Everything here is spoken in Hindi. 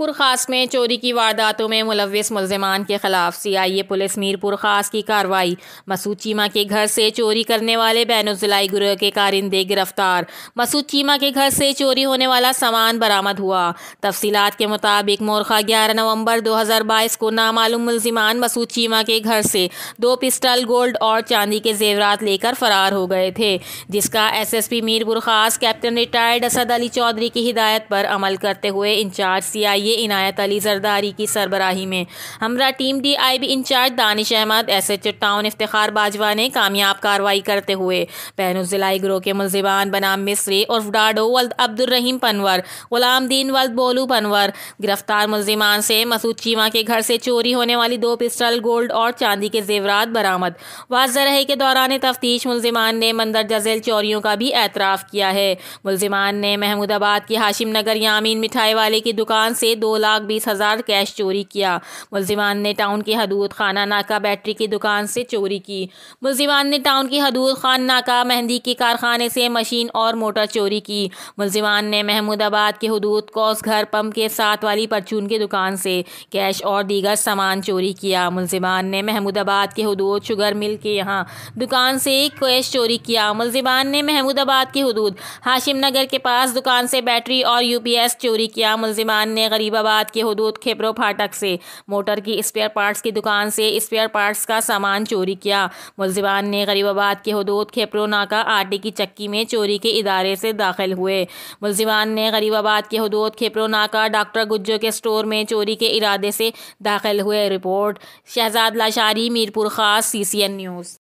मीरपुर खास में चोरी की वारदातों में मुलव्विस मुल्जिमान के खिलाफ सीआईए पुलिस मीरपुर खास की कार्रवाई। मसूद चीमा के घर से चोरी करने वाले बैनुज़िलाई गिरोह के कारिंदे गिरफ्तार। मसूद चीमा के घर से चोरी होने वाला सामान बरामद हुआ। तफसीलात के मुताबिक मोरखा 11 नवंबर 2022 को नामालूम मुल्जिमान मसूद चीमा के घर से 2 पिस्टल, गोल्ड और चांदी के जेवरात लेकर फरार हो गए थे, जिसका SSP Mirpur Khas captain retired Asad Ali Chaudhry की हिदायत पर अमल करते हुए इंचार्ज सीआईए इनायत अली जरदारी की सरबराही में हमरा team DIB incharge Danish Ahmed, SHO town Iftikhar Bajwa ने कामयाब कार्रवाई करते हुए बैनुज़िलाई गिरोह के मुल्जिमान बनाम मिस्री उर्फ डाडो वल्द अब्दुल रहीम पनवर, गुलाम दीन वल्द बोलू पनवर गिरफ्तार मुल्जिमान से मसूद चीमा के घर से चोरी होने वाली 2 पिस्टल, गोल्ड और चांदी के जेवरात बरामद। वाज़ेह रहे के दौरान तफ्तीश मुल्जिमान ने मंदरजा झैल चोरियों का भी एतराफ़ किया है। मुल्जिमान ने महमूदाबाद की हाशिम नगर यामीन मिठाई वाले की दुकान से 2,20,000 कैश चोरी किया। मुल्जिमान ने टाउन की हदूद खाना नाका बैटरी की दुकान से चोरी की। मुल्जिमान ने टाउन की हदूद खान नाका मेहंदी के कारखाने से मशीन और मोटर चोरी की। मुल्जिमान ने महमूदाबाद के हदूद कौस घर पंप के साथ वाली परचून की दुकान से कैश और दीगर सामान चोरी किया। मुल्जिमान ने महमूदाबाद के हदूद शुगर मिल के यहाँ दुकान से कैश चोरी किया। मुल्जिमान ने महमूदाबाद की हदूद हाशिम नगर के पास दुकान से बैटरी और यूपीएस चोरी किया। मुल्जिमान ने गरीबाबाद के हदूद खेपरो फाटक से मोटर की स्पेयर पार्ट्स की दुकान से स्पेयर पार्ट्स का सामान चोरी किया। मुल्जिमान ने गरीबाबाद के हदूद खेपरो नाका आटे की चक्की में चोरी के इदारे से दाखिल हुए। मुल्जिमान ने गरीबाबाद के हदूद खेपरो नाका डॉक्टर गुज्जो के स्टोर में चोरी के इरादे से दाखिल हुए। रिपोर्ट शहजाद लाशारी, मीरपुर खास, CCN न्यूज़।